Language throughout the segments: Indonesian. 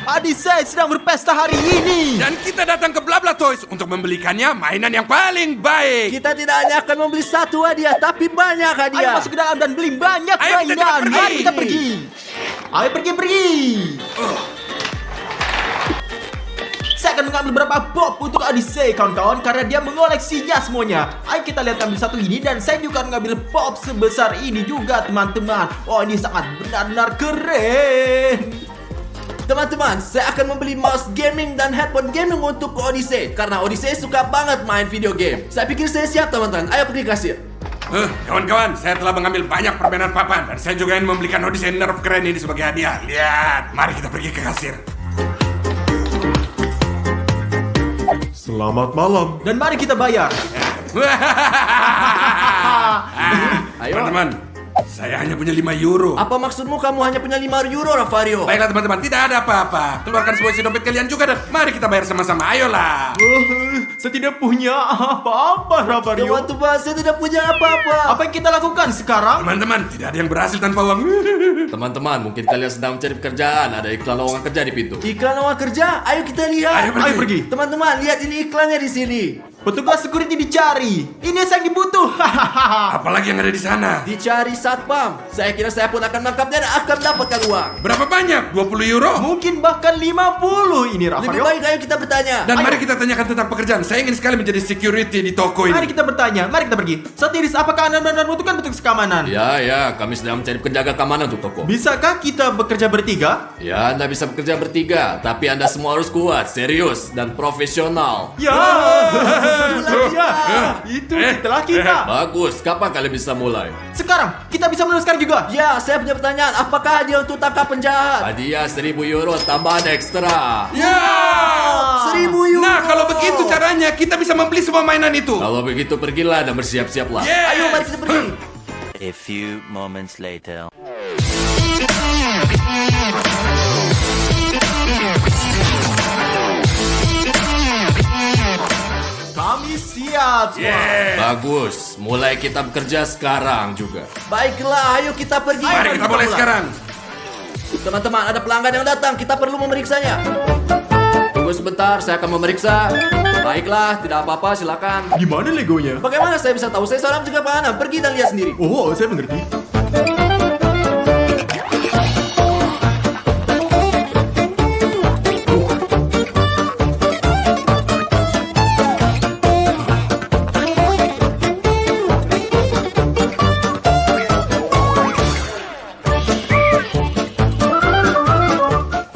Odyssey sedang berpesta hari ini. Dan kita datang ke BlaBla Toys untuk membelikannya mainan yang paling baik. Kita tidak hanya akan membeli satu hadiah, tapi banyak Ayo hadiah. masuk ke dalam dan beli banyak Ayo, kita mainan. pergi. Mari kita pergi. Ayo pergi. Saya akan mengambil beberapa bob untuk Odyssey kawan-kawan karena dia mengoleksinya semuanya. Ayo kita lihat ambil satu ini dan saya juga akan mengambil bob sebesar ini juga teman-teman. Oh ini sangat benar-benar keren. Teman-teman, saya akan membeli mouse gaming dan headphone gaming untuk Odyssey karena Odyssey suka banget main video game. Saya pikir saya siap teman-teman. Ayo pergi kasir. Kawan-kawan, saya telah mengambil banyak permainan papan dan saya juga ingin membelikan Odyssey Nerf keren ini sebagai hadiah. Lihat, mari kita pergi ke kasir. Selamat malam. Dan mari kita bayar. Ayo. Teman-teman, saya hanya punya 5 euro. Apa maksudmu kamu hanya punya 5 euro, Ravario? Baiklah teman-teman, tidak ada apa-apa. Keluarkan semua isi dompet kalian juga dan mari kita bayar sama-sama. Ayolah. Saya tidak punya apa-apa Ravario. Teman-teman, saya tidak punya apa-apa. Apa yang kita lakukan sekarang? Teman-teman, tidak ada yang berhasil tanpa uang. Teman-teman, mungkin kalian sedang mencari pekerjaan. Ada iklan lowongan kerja di pintu. Iklan lowongan kerja? Ayo kita lihat. Ayo pergi. Teman-teman, lihat ini iklannya di sini. Petugas security dicari. Ini yang saya dibutuh. Apalagi yang ada di sana? Dicari satpam. Saya kira saya pun akan menangkapnya dan akan mendapatkan uang. Berapa banyak? 20 euro? Mungkin bahkan 50 ini Lebih Ravario. baik ayo kita bertanya. Dan Ayo. mari kita tanyakan tentang pekerjaan. Saya ingin sekali menjadi security di toko Mari ini. kita bertanya, mari kita pergi. Satiris, apakah Anda benar-benar membutuhkan petugas keamanan? Ya, kami sedang mencari penjaga keamanan untuk toko. Bisakah kita bekerja bertiga? Ya, Anda bisa bekerja bertiga, tapi Anda semua harus kuat, serius, dan profesional. Ya. Itu itulah Eh. kita. Bagus, kapan kalian bisa mulai? Sekarang kita bisa mulai sekarang juga. Ya, saya punya pertanyaan. Apakah hadiah untuk tangkap penjahat? Hadiah 1.000 euro tambahan ekstra. Ya. 1.000 euro. Nah, kalau begitu caranya kita bisa membeli semua mainan itu. Kalau begitu pergilah dan bersiap-siaplah. Yes. Ayo, mari kita pergi. A few moments later. Kami siap. Yeah. Bagus, mulai kita bekerja sekarang juga. Baiklah, ayo kita pergi. Mari kita mulai sekarang. Teman-teman, ada pelanggan yang datang. Kita perlu memeriksanya. Tunggu sebentar, saya akan memeriksa. Baiklah, tidak apa-apa, silakan. Gimana legonya? Bagaimana saya bisa tahu? Saya seorang penjaga keamanan. Pergi dan lihat sendiri. Oh, saya mengerti.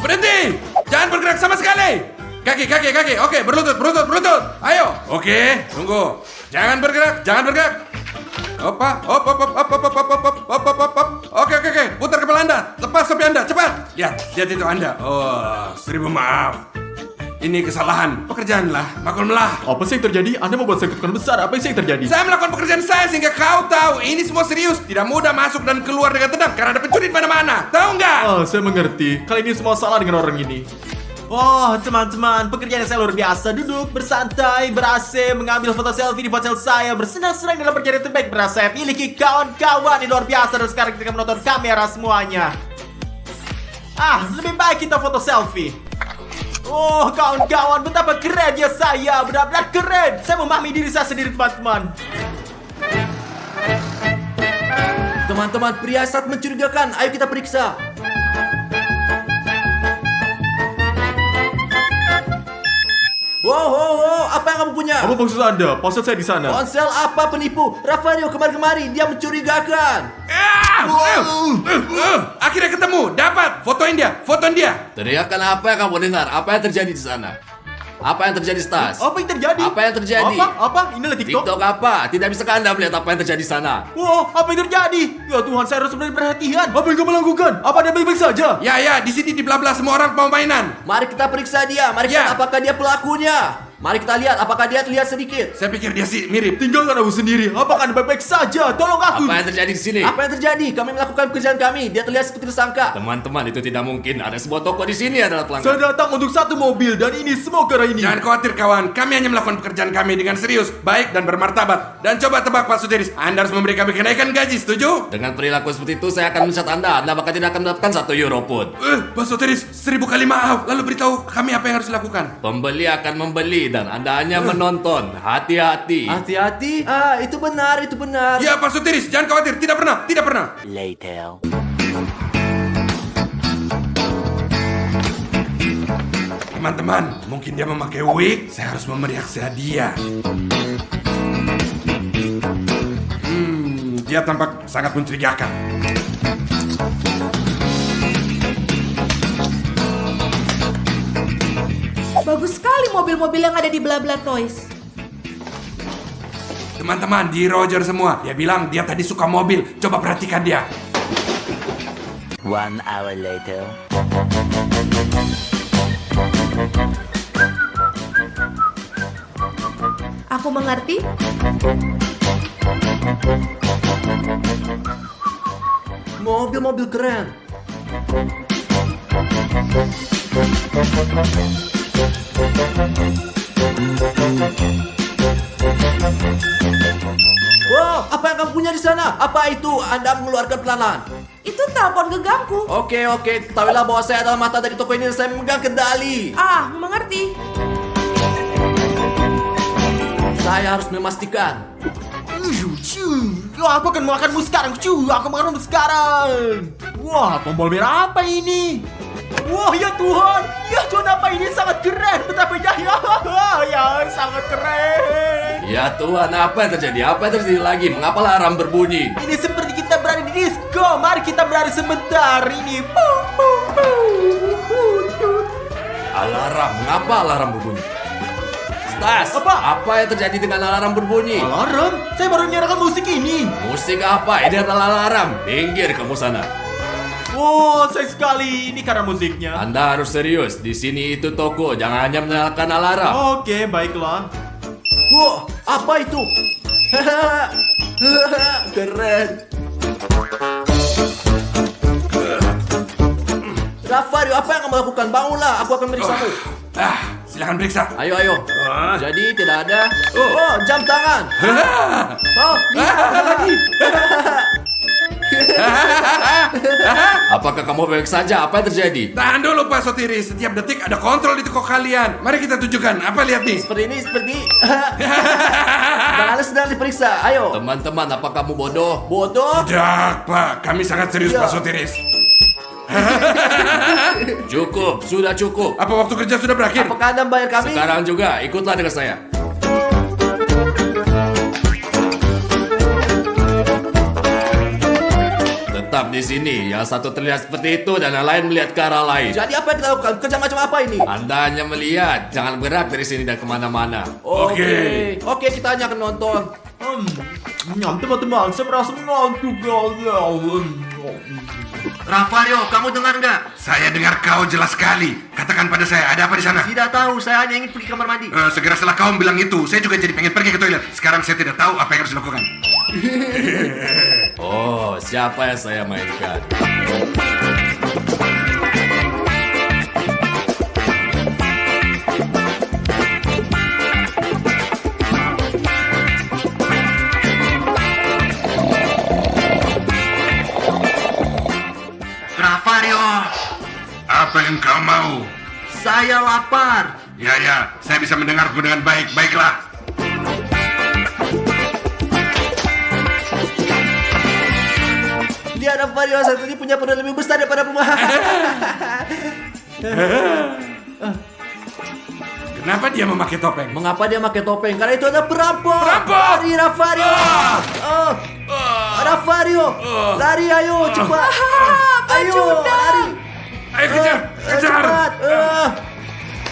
Berhenti! Jangan bergerak sama sekali. Kaki. Oke, berlutut. Ayo. Oke, tunggu. Jangan bergerak. Hop. Oke. Putar kepala Anda. Lepas topi Anda, cepat. Lihat itu Anda. Oh, 1000 maaf. Ini kesalahan. Pekerjaanlah, maklumlah. Apa sih yang terjadi? Anda membuat saya ketakutan besar. Apa sih yang terjadi? Saya melakukan pekerjaan saya sehingga kau tahu ini semua serius. Tidak mudah masuk dan keluar dengan tenang karena ada pencuri di mana-mana. Tahu nggak? Oh, saya mengerti. Kali ini semua salah dengan orang ini. Oh, teman-teman, pekerjaan saya luar biasa. Duduk, bersantai, ber-AC, mengambil foto selfie di ponsel saya, bersenang-senang dalam perjalanan terbaik beras saya miliki kawan-kawan yang luar biasa. Dan sekarang kita akan menonton kamera semuanya. Lebih baik kita foto selfie. Oh, kawan-kawan, betapa kerennya saya. Benar-benar keren. Saya memahami diri saya sendiri, teman-teman. Teman-teman, pria saat mencurigakan. Ayo kita periksa. Wow, apa yang kamu punya? Apa maksud Anda? Ponsel saya di sana. Ponsel apa penipu? Ravario kemari-kemari, dia mencurigakan. Akhirnya ketemu. Dapat. Fotoin dia. Teriakan apa yang kamu dengar? Apa yang terjadi di sana? Apa yang terjadi, Stas? Apa yang terjadi? Apa yang terjadi? Apa? Inilah TikTok. TikTok apa? Tidak bisakah Anda melihat apa yang terjadi di sana? Wow, apa yang terjadi? Ya Tuhan, saya harus benar perhatian. Apa yang kamu lakukan? Apa Anda baik-baik saja? Ya, di sini di BlaBla semua orang mau mainan. Mari kita periksa dia. Mari Ya. kita apakah dia pelakunya. Mari kita lihat apakah dia terlihat sedikit. Saya pikir dia sih mirip. Tinggalkan aku sendiri. Apakah Anda baik-baik saja? Tolong aku. Apa yang terjadi di sini? Apa yang terjadi? Kami melakukan pekerjaan kami. Dia terlihat seperti tersangka. Teman-teman, itu tidak mungkin. Ada sebuah toko di sini adalah pelanggan. Saya datang untuk satu mobil dan ini semua karena ini. Jangan khawatir kawan, kami hanya melakukan pekerjaan kami dengan serius, baik dan bermartabat. Dan coba tebak Pak Sotiris, Anda harus memberi kami kenaikan gaji, setuju? Dengan perilaku seperti itu, saya akan mencat Anda. Anda bahkan tidak akan mendapatkan 1 euro pun. Pak Sotiris, 1000 kali maaf. Lalu beritahu kami apa yang harus dilakukan. Pembeli akan membeli dan Anda hanya menonton. Hati-hati. Hati-hati. Itu benar, itu benar. Ya Pak Sotiris, jangan khawatir, tidak pernah. Later. Teman-teman, mungkin dia memakai wig. Saya harus memberi hadiah. Dia tampak sangat mencurigakan. Bagus sekali mobil-mobil yang ada di Blabla Toys. Teman-teman, di Roger semua. Dia bilang dia tadi suka mobil. Coba perhatikan dia. 1 hour later. Aku mengerti. Mobil-mobil keren. Wow, apa yang kamu punya di sana? Apa itu? Anda mengeluarkan pelan-pelan. Itu telepon genggamku. Oke, ketahuilah bahwa saya adalah mata dari toko ini dan saya memegang kendali. Mengerti. Saya harus memastikan. Aku akan makanmu sekarang. Aku makanmu sekarang. Wah, tombol merah apa ini? Wah, ya Tuhan. Ya Tuhan, apa ini? Sangat keren. Betapa indahnya. Ya, sangat keren. Ya Tuhan, apa yang terjadi? Apa yang terjadi lagi? Mengapa alarm berbunyi? Ini seperti kita berada di disco. Mari kita berlari sebentar. Ini. Alarm? Mengapa alarm berbunyi? Stas, apa yang terjadi dengan alarm berbunyi? Alarm? Saya baru menyalakan musik ini. Musik apa? Ini adalah alarm. Minggir kamu sana. Oh, sayang sekali. Ini karena musiknya. Anda harus serius. Di sini itu toko. Jangan hanya menyalakan alarm. Oke, baiklah. Wow, apa itu? Keren. Rafario, apa yang kamu lakukan? Bangunlah, aku akan meriksamu. Silakan periksa. Ayo. Jadi tidak ada. Oh, jam tangan. Oh, lihat lagi. Apakah kamu baik saja? Apa yang terjadi? Tahan dulu Pak Sotiris. Setiap detik ada kontrol di toko kalian. Mari kita tunjukkan. Apa lihat nih? Seperti ini. Dan Anda sedang diperiksa. Ayo. Teman-teman, apa kamu bodoh? Bodoh. Tidak Pak. Kami sangat serius Ya. Pak Sotiris. Cukup, sudah cukup. Apa waktu kerja sudah berakhir? Apakah Anda membayar kami? Sekarang juga, ikutlah dengan saya. Tetap di sini. Yang satu terlihat seperti itu dan yang lain melihat ke arah lain. Jadi apa yang kita lakukan? Kerja macam apa ini? Anda hanya melihat, jangan bergerak dari sini dan kemana-mana. Oke, kita hanya akan nonton. Teman-teman, saya merasa mengantuk. Rafario, kamu dengar nggak? Saya dengar kau jelas sekali. Katakan pada saya, ada apa di sana? Tidak tahu, saya hanya ingin pergi kamar mandi. Segera setelah kau bilang itu, saya juga jadi pengen pergi ke toilet. Sekarang saya tidak tahu apa yang harus dilakukan. Oh, siapa yang saya mainkan? Rafario, Apa yang kau mau? saya lapar. Ya, saya bisa mendengarku dengan baik. Baiklah. Lihat Rafario, satu ini punya perut lebih besar daripada rumah. Kenapa dia memakai topeng? Mengapa dia pakai topeng? Karena itu ada perampok. Perampok! Lari Rafario. Rafario, lari ayo cepat. Ayo, lari. Ayo kejar! Cepat.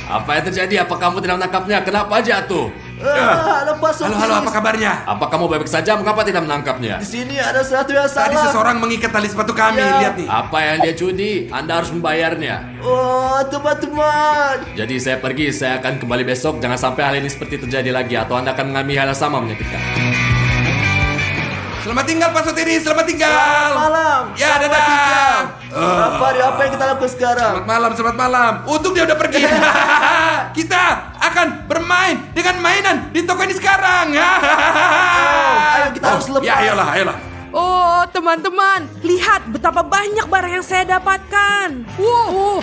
Apa yang terjadi? Apa kamu tidak menangkapnya? Kenapa jatuh? Lepas Halo, apa kabarnya? Apa kamu baik saja? Mengapa tidak menangkapnya? Di sini ada sesuatu yang Tadi salah. seseorang mengikat tali sepatu kami, Ya. lihat nih. Apa yang dia curi? Anda harus membayarnya. Oh, teman-teman. Jadi saya pergi, saya akan kembali besok. Jangan sampai hal ini seperti terjadi lagi, atau Anda akan mengalami hal yang sama menyakitkan. Selamat tinggal Pak Sotiri, selamat tinggal. Malam. Ya, Selamat dadah. tinggal. Rafario, apa yang kita lakukan sekarang? Selamat malam. Untung dia udah pergi. Kita akan bermain dengan mainan di toko ini sekarang. Ayo kita harus lepas. Ya, ayolah. Oh, teman-teman, lihat betapa banyak barang yang saya dapatkan. Wow,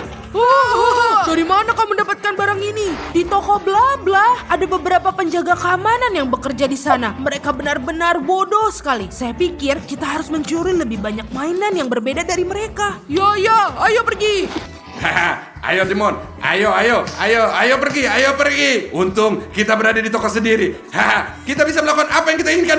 dari mana kamu mendapatkan barang ini? Di toko bla bla. Ada beberapa penjaga keamanan yang bekerja di sana. Mereka benar-benar bodoh sekali. Saya pikir kita harus mencuri lebih banyak mainan yang berbeda dari mereka. Ya, ayo pergi. Ayo Timon, ayo pergi. Untung kita berada di toko sendiri. Kita bisa melakukan apa yang kita inginkan.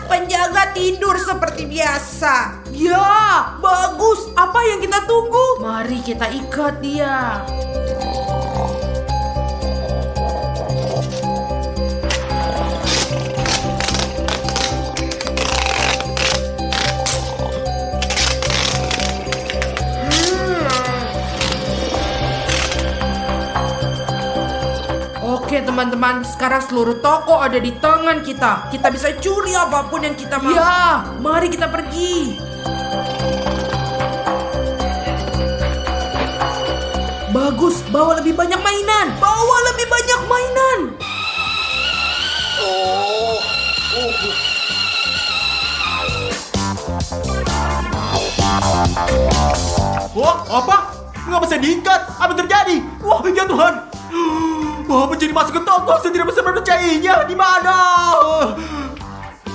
Penjaga tidur seperti biasa. Ya, bagus. Apa yang kita tunggu? Mari kita ikat dia. Oke teman-teman, sekarang seluruh toko ada di tangan kita. Kita bisa curi apapun yang kita mau. Ya, mari kita pergi. Bagus, bawa lebih banyak mainan. Wah, apa? Mengapa saya diikat? Apa terjadi? Wah, ya Tuhan. Wah, pencuri masuk ke toko. Saya tidak bisa mempercayainya. Di mana?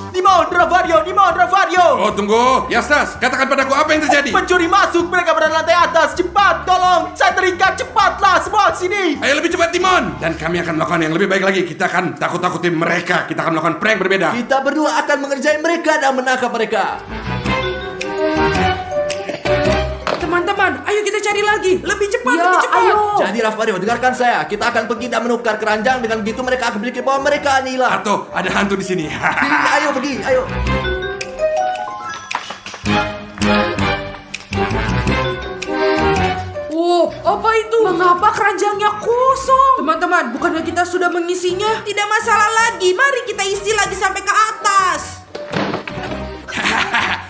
Di mana, Ravario? Oh, tunggu. Yastas, katakan padaku apa yang terjadi. Pencuri masuk. Mereka berada di lantai atas. Cepat, tolong. Saya terikat. Cepatlah, semua sini. Ayo lebih cepat Timon. Dan kami akan melakukan yang lebih baik lagi. Kita akan takut-takutin mereka. Kita akan melakukan prank berbeda. Kita berdua akan mengerjai mereka dan menangkap mereka. Teman-teman, ayo kita cari lagi. Lebih cepat, Ya, lebih cepat. ayo. Jadi Rafario, dengarkan saya. Kita akan pergi dan menukar keranjang. Dengan begitu mereka akan berpikir bahwa mereka hilang. Atau ada hantu di sini. Ayo pergi, ayo. Oh, apa itu? Mengapa keranjangnya kosong? Teman-teman, bukannya kita sudah mengisinya? Tidak masalah lagi. Mari kita isi lagi sampai ke atas.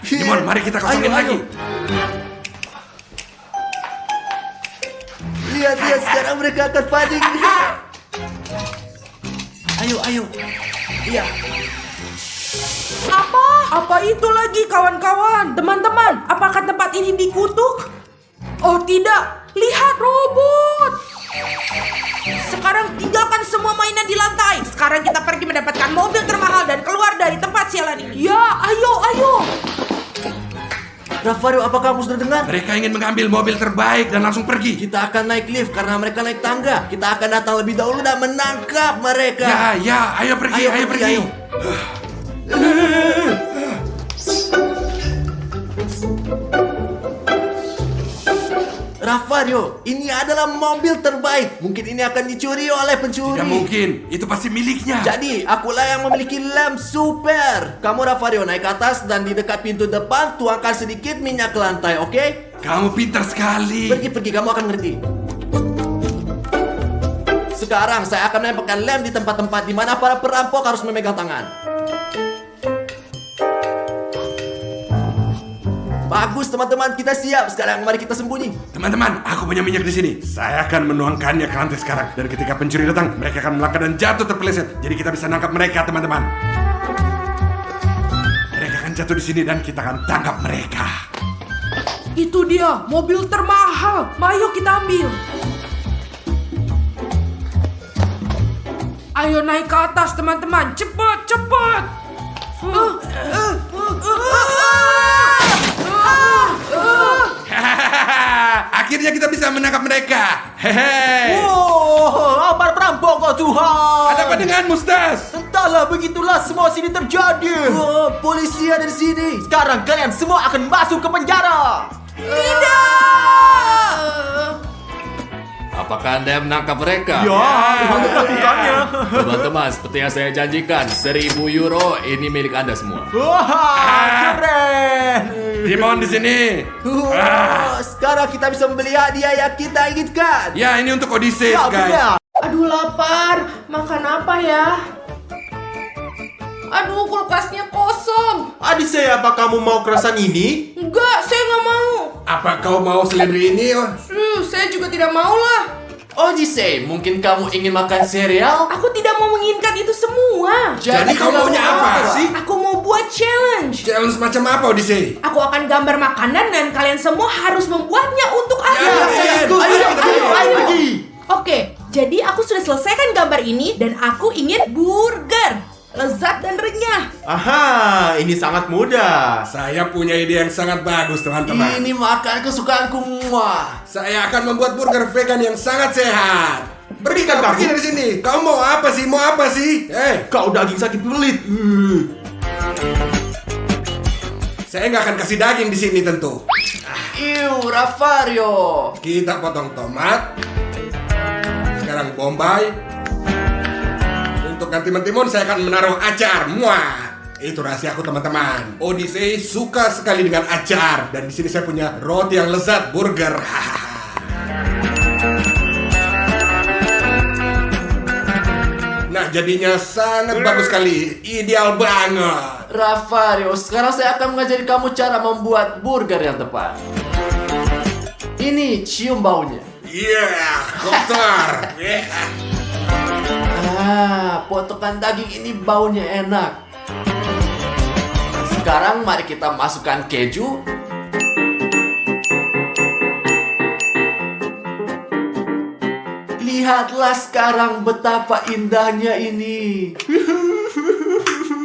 Timon, mari kita kosongin Ayo, ayo. lagi. Lihat, sekarang mereka akan panik. Ayo. Iya. Apa itu lagi kawan-kawan? Teman-teman, apakah tempat ini dikutuk? Oh tidak, lihat robot. Sekarang tinggalkan semua mainan di lantai. Sekarang kita pergi mendapatkan mobil termahal dan keluar dari tempat sialan ini. Ya, ayo. Rafario, apa kamu sudah dengar? Mereka ingin mengambil mobil terbaik dan langsung pergi. Kita akan naik lift karena mereka naik tangga. Kita akan datang lebih dahulu dan menangkap mereka. Ya, ayo pergi. Ayo. Rafario, ini adalah mobil terbaik. Mungkin ini akan dicuri oleh pencuri. Tidak mungkin, itu pasti miliknya. Jadi, akulah yang memiliki lem super. Kamu Rafario naik ke atas dan di dekat pintu depan tuangkan sedikit minyak ke lantai, oke? Kamu pintar sekali. Pergi, kamu akan ngerti. Sekarang saya akan menempelkan lem di tempat-tempat di mana para perampok harus memegang tangan. Bagus teman-teman, kita siap. Sekarang mari kita sembunyi. Teman-teman, aku punya minyak di sini. Saya akan menuangkannya ke lantai sekarang. Dan ketika pencuri datang, mereka akan melangkah dan jatuh terpeleset. Jadi kita bisa nangkap mereka, teman-teman. Mereka akan jatuh di sini dan kita akan tangkap mereka. Itu dia, mobil termahal. Ayo kita ambil. Ayo naik ke atas teman-teman. Cepat. Akhirnya kita bisa menangkap mereka. Hehe. Wow, para perampok, oh Tuhan. Ada apa denganmu, Stas? Entahlah, begitulah semua sini terjadi. Oh, polisi ada di sini. Sekarang kalian semua akan masuk ke penjara. Tidak. Apakah Anda menangkap mereka? Ya, untuk melakukannya. Teman-teman, seperti yang saya janjikan, 1.000 euro ini milik Anda semua. Wah, keren. Timon di sini. Sekarang kita bisa membeli hadiah yang kita inginkan. Ya, ini untuk Odysseus, Ya, guys. benar. Aduh lapar, makan apa ya? Aduh kulkasnya kosong. Odyssey, apa kamu mau kerasan ini? Enggak, saya nggak mau. Apa kau mau seledri ini? Saya juga tidak mau lah. Odyssey, mungkin kamu ingin makan sereal? Aku tidak mau menginginkan itu semua. Jadi kau maunya apa sih? Aku mau buat challenge. Challenge macam apa, Odyssey? Aku akan gambar makanan dan kalian semua harus membuatnya untuk aku. saya ikut. Ayo. Oke, jadi aku sudah selesaikan gambar ini dan aku ingin burger. Lezat dan renyah. Aha, ini sangat mudah. Saya punya ide yang sangat bagus, teman-teman. Ini makan kesukaanku. Muah. Saya akan membuat burger vegan yang sangat sehat. Berikan kamu. Pergi dari sini. Kau mau apa sih? Mau apa sih? Kau daging sakit pelit. Saya nggak akan kasih daging di sini tentu. Iu, Ravario. Kita potong tomat. Sekarang bombay. Untuk ganti mentimun saya akan menaruh acar. Muah. Itu rahasia aku, teman-teman. Odyssey suka sekali dengan acar, dan di sini saya punya roti yang lezat, burger. Nah, jadinya sangat bagus sekali. Ideal banget. Ravario, sekarang saya akan mengajari kamu cara membuat burger yang tepat. Ini cium baunya. Kotor. Potongan daging ini baunya enak. Sekarang mari kita masukkan keju. Lihatlah sekarang betapa indahnya ini.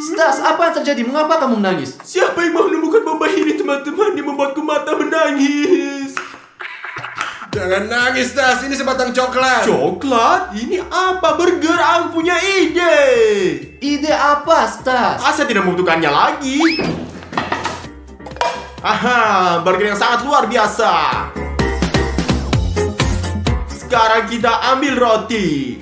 Stas, apa yang terjadi? Mengapa kamu menangis? Siapa yang mau menemukan bomba ini, teman-teman? Yang membuatku mata menangis. Jangan nangis, Tas. Ini sebatang coklat. Coklat? Ini apa? Burger? Aku punya ide. Ide apa, Stas? Saya tidak membutuhkannya lagi. Aha, burger yang sangat luar biasa. Sekarang kita ambil roti.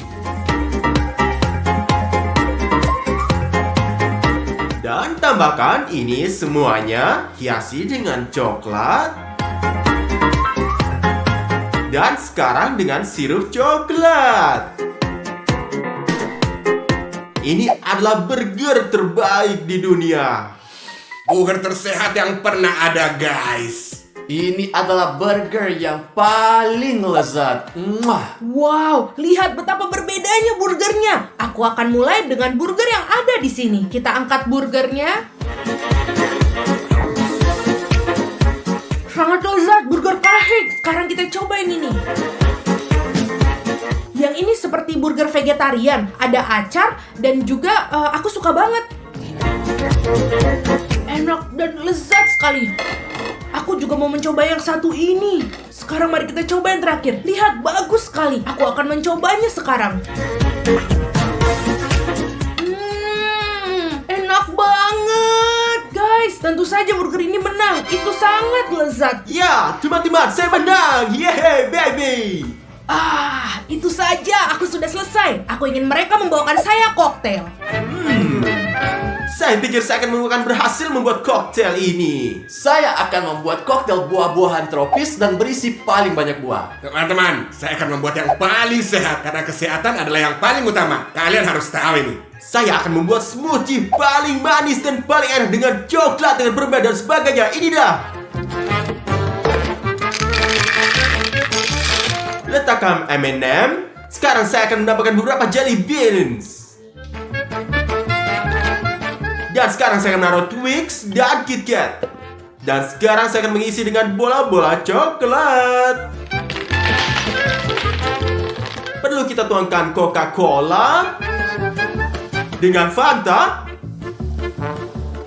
Dan tambahkan ini semuanya, hiasi dengan coklat. Dan sekarang dengan sirup coklat. Ini adalah burger terbaik di dunia. Burger tersehat yang pernah ada, guys. Ini adalah burger yang paling lezat. Muah. Wow, lihat betapa berbedanya burgernya. Aku akan mulai dengan burger yang ada di sini. Kita angkat burgernya. Sangat lezat, burger kahik. Sekarang kita cobain ini. Yang ini seperti burger vegetarian. Ada acar dan juga aku suka banget. Enak dan lezat sekali. Aku juga mau mencoba yang satu ini. Sekarang mari kita coba yang terakhir. Lihat, bagus sekali. Aku akan mencobanya sekarang. Enak banget, guys. Tentu saja burger ini menang. Itu sangat lezat. Ya, teman-teman, saya menang. Yeay, baby. Itu saja. Aku sudah selesai. Aku ingin mereka membawakan saya koktail. Saya pikir saya akan berhasil membuat koktail ini. Saya akan membuat koktail buah-buahan tropis dan berisi paling banyak buah. Teman-teman, saya akan membuat yang paling sehat karena kesehatan adalah yang paling utama. Kalian harus tahu ini. Saya akan membuat smoothie paling manis dan paling enak dengan coklat, dengan permen dan sebagainya. Ini dah. Letakkan M&M. Sekarang saya akan mendapatkan beberapa jelly beans. Dan sekarang saya akan menaruh Twix dan KitKat. Dan sekarang saya akan mengisi dengan bola-bola coklat. Perlu kita tuangkan Coca-Cola dengan Fanta.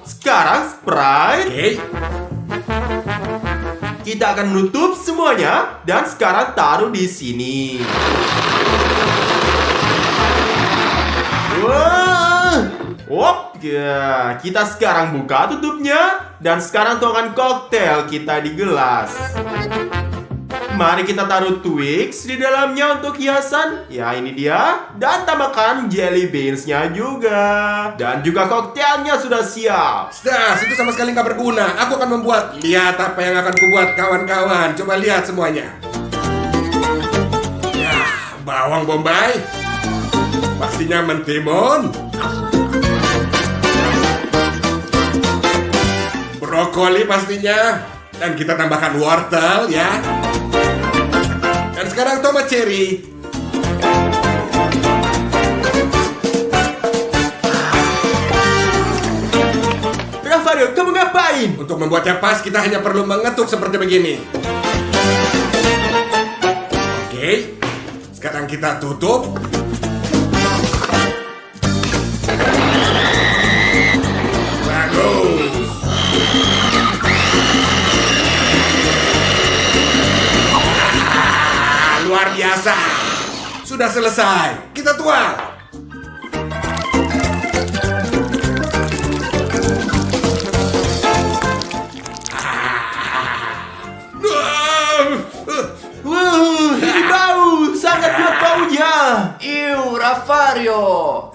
Sekarang Sprite. Oke. Kita akan menutup semuanya dan sekarang taruh di sini. Wah! Oke, kita sekarang buka tutupnya dan sekarang tuangkan koktail kita di gelas. Mari kita taruh Twix di dalamnya untuk hiasan. Ya, ini dia. Dan tambahkan jelly beans-nya juga. Dan juga koktailnya sudah siap. Stas, itu sama sekali nggak berguna. Aku akan membuat. Lihat apa yang akan kubuat, kawan-kawan. Coba lihat semuanya. Ya, bawang bombay. Pastinya mentimun. Brokoli pastinya. Dan kita tambahkan wortel ya. Dan sekarang tomat cherry. Ravario, kamu ngapain? Untuk membuatnya pas, kita hanya perlu mengetuk seperti begini. Oke. Sekarang kita tutup. Bagus. Luar biasa. Sudah selesai. Kita tuang. Ini bau, sangat kuat baunya. Iu, Ravario.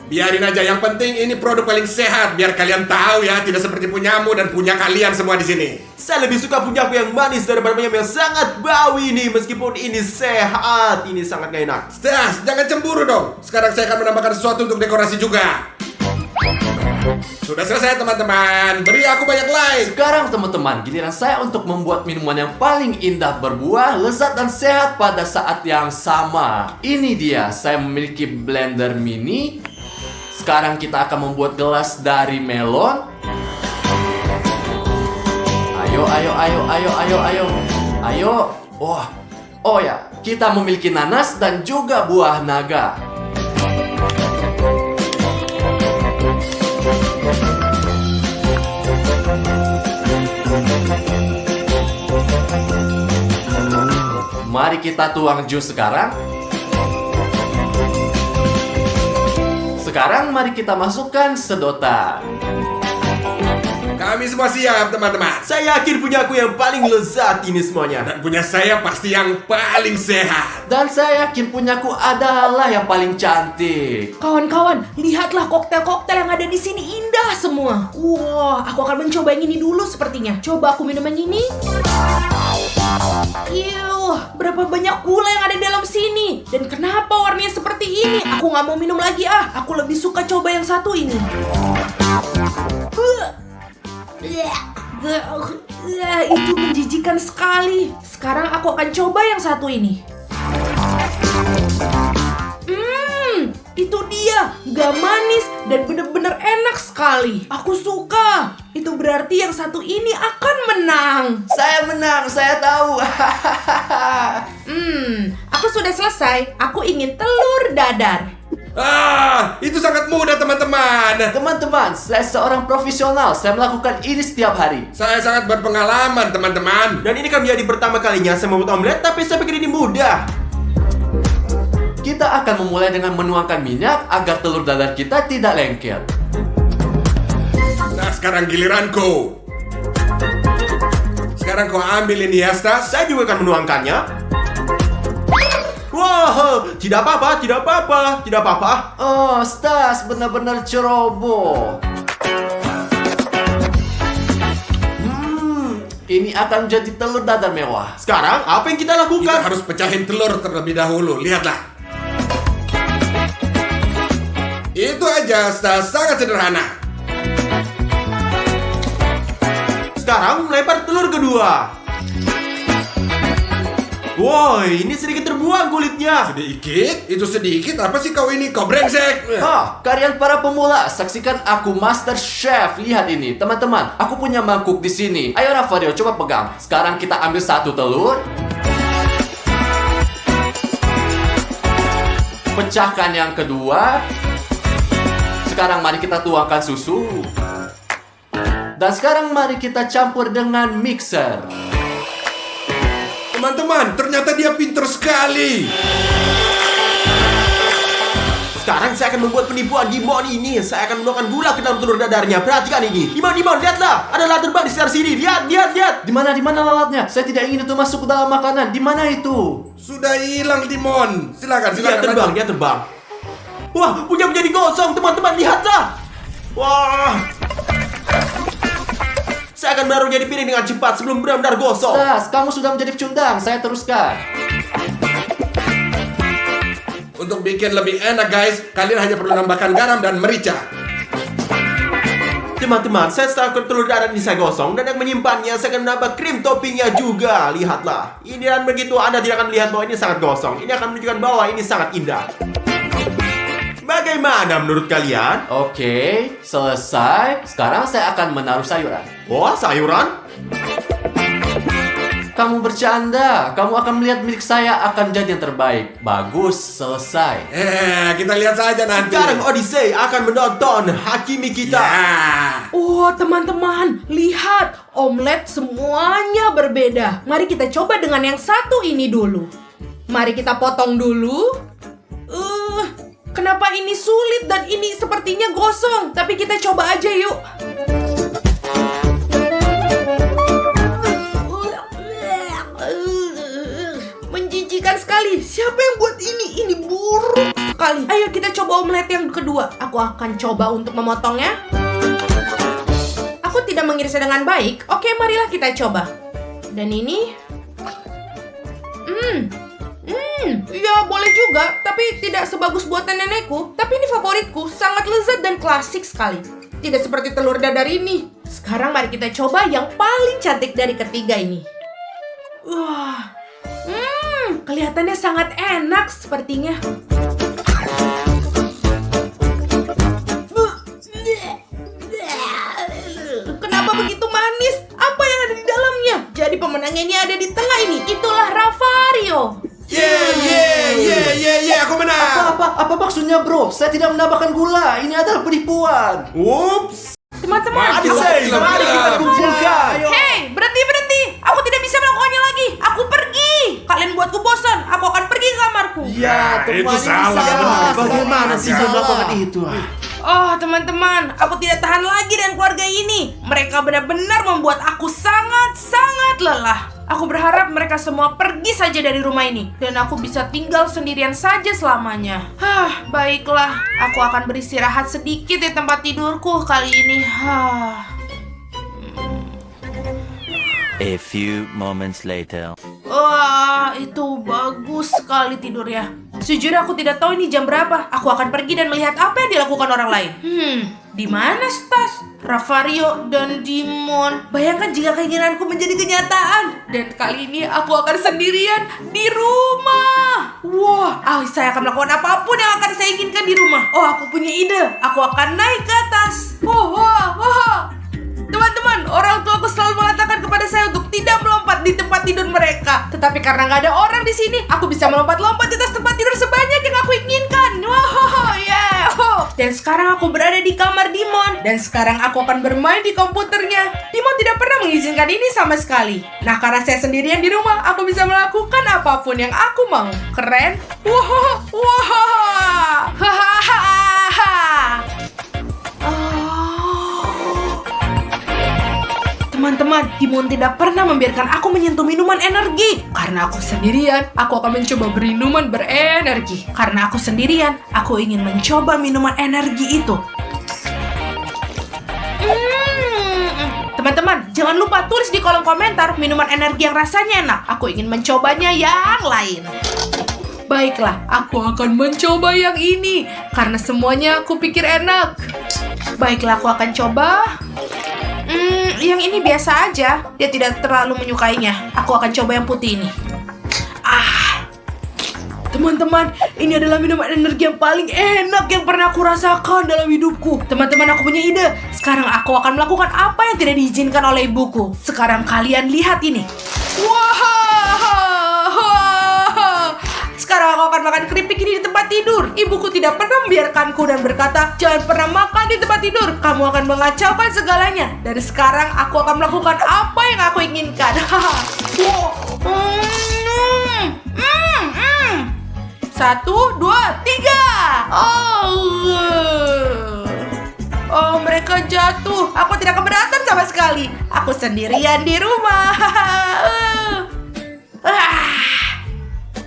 Biarin aja, yang penting ini produk paling sehat. Biar kalian tahu ya, tidak seperti punyamu dan punya kalian semua di sini. Saya lebih suka punyaku yang manis daripada punyamu yang sangat bau ini. Meskipun ini sehat, ini sangat gak enak. Stas, jangan cemburu dong. Sekarang saya akan menambahkan sesuatu untuk dekorasi juga. Sudah selesai teman-teman. Beri aku banyak like. Sekarang teman-teman, giliran saya untuk membuat minuman yang paling indah berbuah, lezat dan sehat pada saat yang sama. Ini dia, saya memiliki blender mini. Sekarang kita akan membuat gelas dari melon. Ayo. Wah, oh ya, kita memiliki nanas dan juga buah naga. Mari kita tuang jus sekarang. Sekarang mari kita masukkan sedotan. Kami semua siap teman-teman. Saya yakin punyaku yang paling lezat ini semuanya. Dan punya saya pasti yang paling sehat. Dan saya yakin punyaku adalah yang paling cantik. Kawan-kawan, lihatlah koktail-koktail yang ada di sini indah semua. Wah, aku akan mencoba yang ini dulu sepertinya. Coba aku minum yang ini. Yuh, berapa banyak gula yang ada dalam sini. Dan kenapa warnanya seperti ini? Aku nggak mau minum lagi ah. Aku lebih suka coba yang satu ini. Itu menjijikan sekali. Sekarang aku akan coba yang satu ini. Itu dia, gak manis dan bener-bener enak sekali. Aku suka. Itu berarti yang satu ini akan menang. Saya menang, saya tahu. Aku sudah selesai. Aku ingin telur dadar. Itu sangat mudah teman-teman. Teman-teman, saya seorang profesional. Saya melakukan ini setiap hari. Saya sangat berpengalaman teman-teman. Dan ini kan menjadi pertama kalinya saya membuat omelet, tapi saya pikir ini mudah. Kita akan memulai dengan menuangkan minyak agar telur dadar kita tidak lengket. Nah, sekarang giliranku. Sekarang kau ambil ini ya, Stas. Saya juga akan menuangkannya. Wow, tidak apa-apa. Oh, Stas benar-benar ceroboh. Ini akan menjadi telur dadar mewah. Sekarang apa yang kita Kita lakukan? harus pecahin telur terlebih dahulu. Lihatlah. Itu aja, Stas. Sangat sederhana. Sekarang lempar telur kedua. Wow, ini sedikit terbuang kulitnya. Sedikit? Itu sedikit? Apa sih kau ini? Kau brengsek. Kalian para pemula, saksikan aku Master Chef. Lihat ini, teman-teman. Aku punya mangkuk di sini. Ayo Ravario, coba pegang. Sekarang kita ambil satu telur. Pecahkan yang kedua. Sekarang mari kita tuangkan susu. Dan sekarang mari kita campur dengan mixer. Teman-teman, ternyata dia pinter sekali. Sekarang saya akan membuat penipuan Dimon ini. Saya akan menuangkan gula ke dalam telur dadarnya. Perhatikan ini. Dimon, lihatlah. Ada lalat terbang di sekitar sini. Lihat. Di mana lalatnya? Saya tidak ingin itu masuk ke dalam makanan. Di mana itu? Sudah hilang, Dimon. Silakan. Dia terbang. Wah, punya menjadi gosong, teman-teman. Lihatlah. Wah. Saya akan menaruhnya di piring dengan cepat sebelum benar-benar gosong. Stas, kamu sudah menjadi pecundang. Saya teruskan. Untuk bikin lebih enak, guys, kalian hanya perlu nambahkan garam dan merica. Teman-teman, saya setelah telur dadar ini saya gosong dan yang menyimpannya saya akan menambah krim toppingnya juga. Lihatlah. Ini dan begitu Anda tidak akan melihat bahwa ini sangat gosong. Ini akan menunjukkan bahwa ini sangat indah. Bagaimana menurut kalian? Oke, selesai. Sekarang saya akan menaruh sayuran. Wah, sayuran? Kamu bercanda. Kamu akan melihat milik saya akan jadi yang terbaik. Bagus, selesai. Kita lihat saja nanti. Sekarang Odyssey akan menonton Hakimi kita. Ya. Oh, teman-teman, lihat. Omelet semuanya berbeda. Mari kita coba dengan yang satu ini dulu. Mari kita potong dulu. Kenapa ini sulit dan ini sepertinya gosong? Tapi kita coba aja yuk. Menjijikan sekali. Siapa yang buat ini? Ini buruk sekali. Ayo kita coba omelet yang kedua. Aku akan coba untuk memotongnya. Aku tidak mengirisnya dengan baik. Oke, marilah kita coba. Dan ini ya boleh juga, tapi tidak sebagus buatan nenekku. Tapi ini favoritku, sangat lezat dan klasik sekali. Tidak seperti telur dadar ini. Sekarang mari kita coba yang paling cantik dari ketiga ini. Wah, kelihatannya sangat enak sepertinya. Kenapa begitu manis? Apa yang ada di dalamnya? Jadi pemenangnya ini ada di tengah ini. Itulah Ravario. Aku menang. Apa maksudnya, bro? Saya tidak menambahkan gula. Ini adalah penipuan. Ups. Teman-teman, Odyssey, mari kita kumpulkan. Hei, berhenti. Aku tidak bisa melakukannya lagi. Aku pergi. Kalian buatku bosan. Aku akan pergi ke kamarku. Ya, itu salah. Bagaimana sih dia melakukan itu? Oh, teman-teman, aku tidak tahan lagi dengan keluarga ini. Mereka benar-benar membuat aku sangat lelah. Aku berharap mereka semua pergi saja dari rumah ini dan aku bisa tinggal sendirian saja selamanya. Baiklah, aku akan beristirahat sedikit di tempat tidurku kali ini. A few moments later. Wah, itu bagus sekali tidurnya. Sejujurnya aku tidak tahu ini jam berapa. Aku akan pergi dan melihat apa yang dilakukan orang lain. Di mana Stas, Ravario, dan Dimon? Bayangkan jika keinginanku menjadi kenyataan. Dan kali ini aku akan sendirian di rumah. Wah, saya akan melakukan apapun yang akan saya inginkan di rumah. Oh, aku punya ide. Aku akan naik ke atas. Teman-teman, orang tuaku selalu mengatakan kepada saya untuk tidak melompat di tempat tidur mereka. Tetapi karena nggak ada orang di sini, aku bisa melompat-lompat di atas tempat tidur sebanyak yang aku inginkan. Dan sekarang aku berada di kamar Dimon. Dan sekarang aku akan bermain di komputernya. Dimon tidak pernah mengizinkan ini sama sekali. Nah, karena saya sendirian di rumah, aku bisa melakukan apapun yang aku mau. Keren? Teman-teman, Dimon tidak pernah membiarkan aku menyentuh minuman energi. Karena aku sendirian, aku akan mencoba minuman berenergi. Karena aku sendirian, aku ingin mencoba minuman energi itu. Teman-teman, jangan lupa tulis di kolom komentar minuman energi yang rasanya enak. Aku ingin mencobanya yang lain. Baiklah, aku akan mencoba yang ini. Karena semuanya aku pikir enak. Baiklah, aku akan coba. Yang ini biasa aja. Dia tidak terlalu menyukainya. Aku akan coba yang putih ini. Teman-teman, ini adalah minuman energi yang paling enak yang pernah aku rasakan dalam hidupku. Teman-teman, aku punya ide. Sekarang aku akan melakukan apa yang tidak diizinkan oleh ibuku. Sekarang kalian lihat ini. Sekarang aku akan makan keripik ini di tempat tidur. Ibuku tidak pernah membiarkanku dan berkata, jangan pernah makan di tempat tidur. Kamu akan mengacaukan segalanya. Dan sekarang aku akan melakukan apa yang aku inginkan. 1, 2, 3. Oh, mereka jatuh. Aku tidak keberatan sama sekali. Aku sendirian di rumah.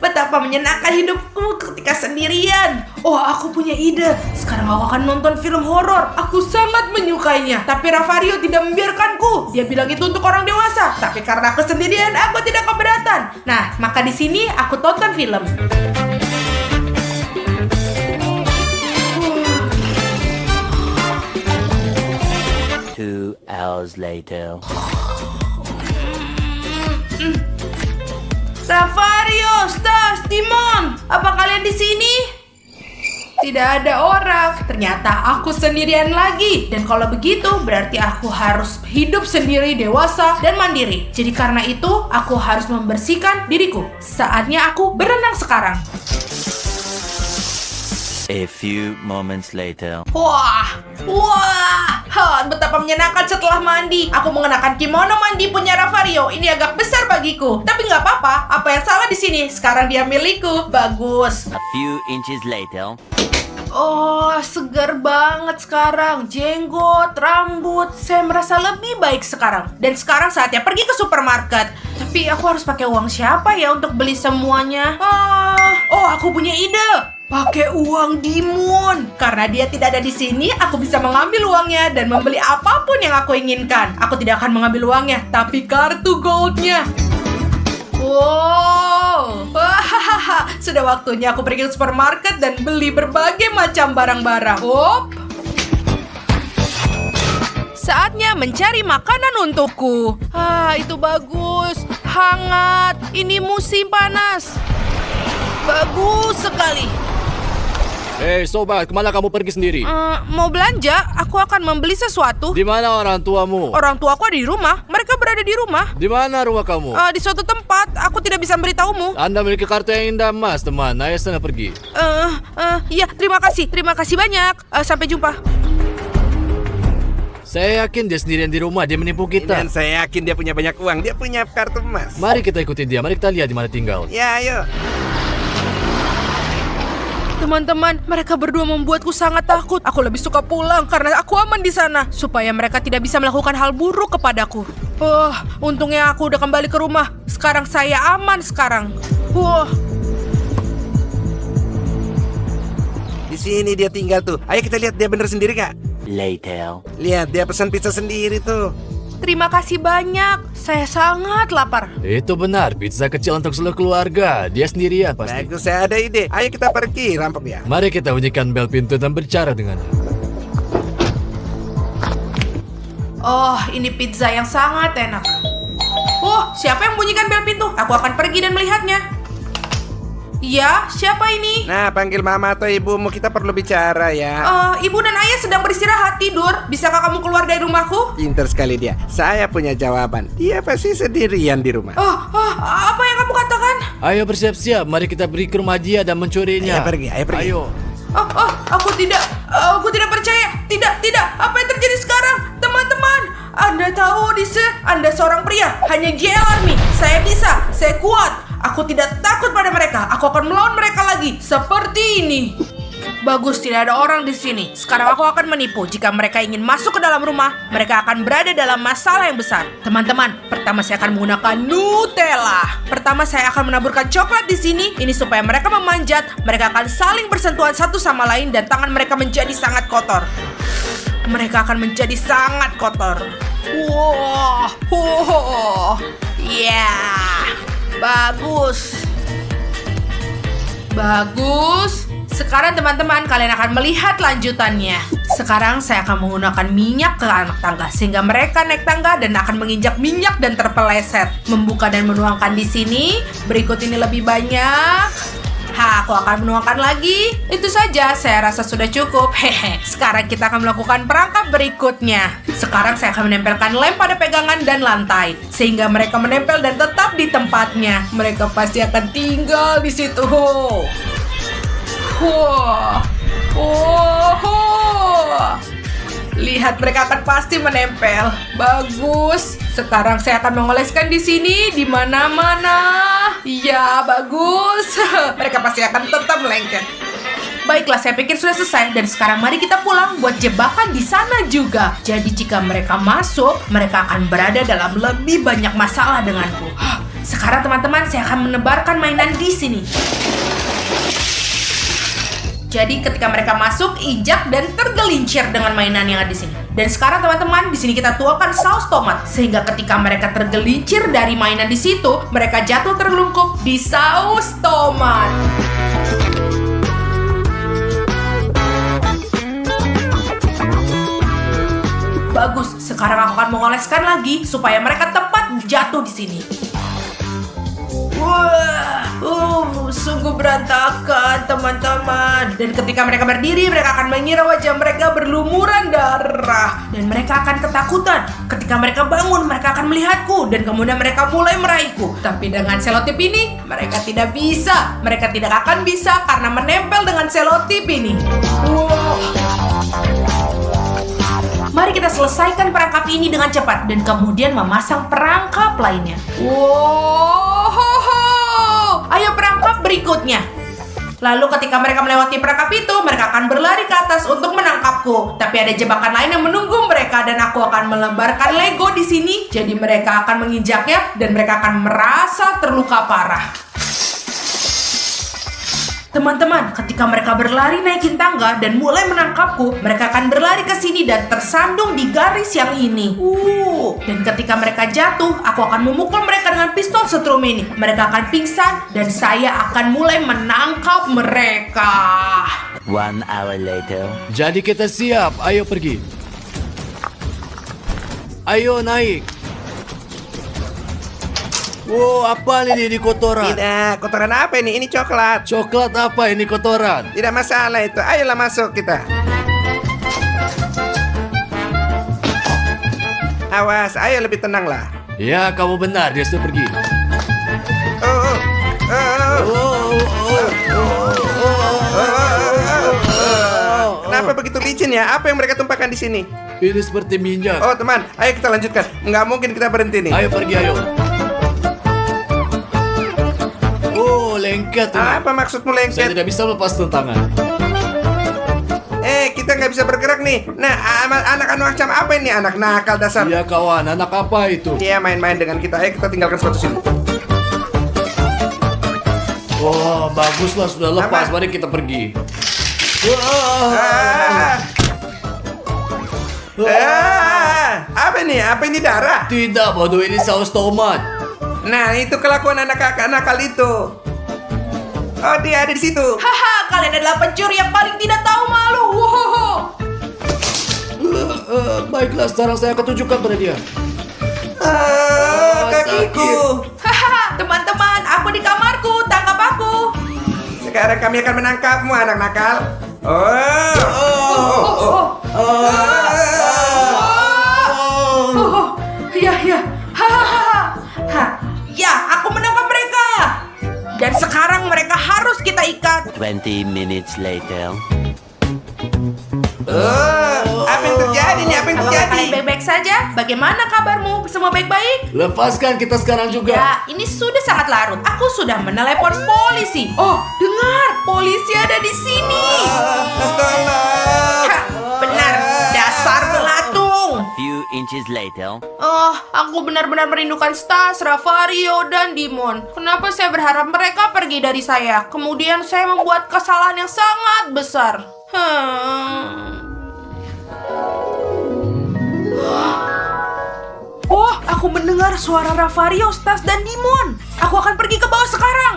Betapa menyenangkan hidupku ketika sendirian. Oh, aku punya ide. Sekarang aku akan nonton film horor. Aku sangat menyukainya. Tapi Ravario tidak membiarkanku. Dia bilang itu untuk orang dewasa. Tapi karena aku sendirian, aku tidak keberatan. Nah, maka di sini aku tonton film. 2 hours later. Ravario, Stas, Timon, apa kalian di sini? Tidak ada orang. Ternyata aku sendirian lagi. Dan kalau begitu, berarti aku harus hidup sendiri, dewasa, dan mandiri. Jadi karena itu, aku harus membersihkan diriku. Saatnya aku berenang sekarang. A few moments later. Wah, betapa menyenangkan setelah mandi. Aku mengenakan kimono mandi punya Ravario. Ini agak besar bagiku, tapi nggak apa-apa. Apa yang salah di sini? Sekarang dia milikku. Bagus. A few inches later. Oh, segar banget sekarang. Jenggot, rambut. Saya merasa lebih baik sekarang. Dan sekarang saatnya pergi ke supermarket. Tapi aku harus pakai uang siapa ya untuk beli semuanya? Oh, aku punya ide. Pakai uang Dimon. Karena dia tidak ada di sini, aku bisa mengambil uangnya dan membeli apapun yang aku inginkan. Aku tidak akan mengambil uangnya, tapi kartu goldnya. Wow, sudah waktunya aku pergi ke supermarket dan beli berbagai macam barang-barang. Saatnya mencari makanan untukku. Itu bagus, hangat. Ini musim panas. Bagus sekali. Hei sobat, kemana kamu pergi sendiri? Mau belanja, aku akan membeli sesuatu. Di mana orang tuamu? Orang tuaku ada di rumah. Mereka berada di rumah. Di mana rumah kamu? Di suatu tempat. Aku tidak bisa memberitahumu. Anda memiliki kartu yang indah, Mas, teman. Ayah sana pergi. Iya, terima kasih. Terima kasih banyak. Sampai jumpa. Saya yakin dia sendirian di rumah. Dia menipu kita. Dan saya yakin dia punya banyak uang. Dia punya kartu emas. Mari kita ikuti dia. Mari kita lihat di mana tinggal. Ya, ayo. Teman-teman, mereka berdua membuatku sangat takut. Aku lebih suka pulang karena aku aman di sana, supaya mereka tidak bisa melakukan hal buruk kepadaku. Untungnya aku udah kembali ke rumah. Sekarang saya aman sekarang. Di sini dia tinggal tuh. Ayo kita lihat dia bener sendiri, Kak. Later. Lihat, dia pesan pizza sendiri tuh. Terima kasih banyak. Saya sangat lapar. Itu benar, pizza kecil untuk seluruh keluarga. Dia sendirian pasti. Bagus, saya ada ide. Ayo kita pergi, rampok dia. Mari kita bunyikan bel pintu dan berbicara dengannya. Oh, ini pizza yang sangat enak. Siapa yang bunyikan bel pintu? Aku akan pergi dan melihatnya. Ya, siapa ini? Nah, panggil mama atau ibumu, kita perlu bicara ya. Ibu dan ayah sedang beristirahat tidur. Bisakah kamu keluar dari rumahku? Pinter sekali dia. Saya punya jawaban. Dia pasti sendirian di rumah. Apa yang kamu katakan? Ayo bersiap-siap, mari kita pergi ke rumah dia dan mencurinya. Ayo pergi. Ayo. Aku tidak percaya. Tidak. Apa yang terjadi sekarang? Teman-teman, Anda tahu Odyssey, Anda seorang pria. Hanya JL Army. Saya bisa, saya kuat. Aku tidak takut pada mereka. Aku akan melawan mereka lagi. Seperti ini. Bagus, tidak ada orang di sini. Sekarang aku akan menipu. Jika mereka ingin masuk ke dalam rumah, mereka akan berada dalam masalah yang besar. Teman-teman, pertama saya akan menggunakan Nutella. Pertama saya akan menaburkan coklat di sini. Ini supaya mereka memanjat. Mereka akan saling bersentuhan satu sama lain dan tangan mereka menjadi sangat kotor. Mereka akan menjadi sangat kotor. Bagus. Sekarang teman-teman, kalian akan melihat lanjutannya. Sekarang saya akan menggunakan minyak ke anak tangga sehingga mereka naik tangga dan akan menginjak minyak dan terpeleset. Membuka dan menuangkan di sini. Berikut ini lebih banyak. Aku akan menuangkan lagi. Itu saja, saya rasa sudah cukup. Sekarang kita akan melakukan perangkap berikutnya. Sekarang saya akan menempelkan lem pada pegangan dan lantai sehingga mereka menempel dan tetap di tempatnya. Mereka pasti akan tinggal di situ. Lihat, mereka akan pasti menempel. Bagus. Sekarang saya akan mengoleskan di sini, di mana-mana. Ya, bagus. Mereka pasti akan tetap melengket. Baiklah, saya pikir sudah selesai. Dan sekarang mari kita pulang buat jebakan di sana juga. Jadi jika mereka masuk, mereka akan berada dalam lebih banyak masalah denganku. Sekarang teman-teman, saya akan menebarkan mainan di sini. Jadi ketika mereka masuk, injak dan tergelincir dengan mainan yang ada di sini. Dan sekarang teman-teman, di sini kita tuangkan saus tomat sehingga ketika mereka tergelincir dari mainan di situ, mereka jatuh terlungkup di saus tomat. Bagus, sekarang aku akan mengoleskan lagi supaya mereka tepat jatuh di sini. Wah, sungguh berantakan teman-teman. Dan ketika mereka berdiri, mereka akan mengira wajah mereka berlumuran darah. Dan mereka akan ketakutan. Ketika mereka bangun, mereka akan melihatku. Dan kemudian mereka mulai meraihku. Tapi dengan selotip ini, mereka tidak bisa. Mereka tidak akan bisa karena menempel dengan selotip ini. Wow. Mari kita selesaikan perangkap ini dengan cepat dan kemudian memasang perangkap lainnya. Wow, ayo perangkap berikutnya. Lalu ketika mereka melewati perangkap itu, mereka akan berlari ke atas untuk menangkapku. Tapi ada jebakan lain yang menunggu mereka dan aku akan melebarkan Lego di sini. Jadi mereka akan menginjaknya dan mereka akan merasa terluka parah. Teman-teman, ketika mereka berlari naikin tangga dan mulai menangkapku, mereka akan berlari ke sini dan tersandung di garis yang ini. Dan ketika mereka jatuh, aku akan memukul mereka dengan pistol setrum ini. Mereka akan pingsan dan saya akan mulai menangkap mereka. 1 hour later. Jadi kita siap, ayo pergi. Ayo naik. Wow, apa ini kotoran? Tidak, kotoran apa ini? Ini coklat. Coklat apa ini kotoran? Tidak masalah itu. Ayolah masuk kita. Awas, ayo lebih tenanglah. Ya, kamu benar, dia sudah pergi. Kenapa begitu licin ya? Apa yang mereka tumpahkan di sini? Ini seperti minyak. Oh teman, ayo kita lanjutkan. Nggak mungkin kita berhenti nih. Ayo pergi, ayo. Oh, lengket ini. Apa maksudmu Saya lengket? tidak bisa lepas tangan. Kita nggak bisa bergerak nih. Nah, anak-anak macam apa ini? Anak nakal dasar. Iya kawan, anak apa itu? Dia main-main dengan kita. Ayo kita tinggalkan sepatu sini. Oh, baguslah sudah lepas. Aman. Mari kita pergi. Apa ini? Apa ini darah? Tidak, bodoh, ini saus tomat. Nah, itu kelakuan anak nakal itu. Oh, dia ada di situ. Haha, kalian adalah pencuri yang paling tidak tahu malu. Wohoho. Baiklah, sekarang saya akan tunjukkan pada dia. Kakiku. Haha, teman-teman, aku di kamarku, tangkap aku. Sekarang kami akan menangkapmu, anak nakal. Ya. Ya, aku menangkap mereka. Dan sekarang mereka harus kita ikat. 20 minutes later. Apa yang terjadi nih? Apa yang Apakah terjadi? kalian baik-baik saja? Bagaimana kabarmu? Semua baik-baik? Lepaskan kita sekarang juga. Ya, ini sudah sangat larut. Aku sudah menelepon polisi. Oh, dengar, polisi ada di sini. Tolong. Hah, benar, dasar belatung. Few inches later. Oh, aku benar-benar merindukan Stas, Ravario, dan Dimon. Kenapa saya berharap mereka pergi dari saya? Kemudian saya membuat kesalahan yang sangat besar. Oh, aku mendengar suara Ravario, Stas, dan Dimon. Aku akan pergi ke bawah sekarang.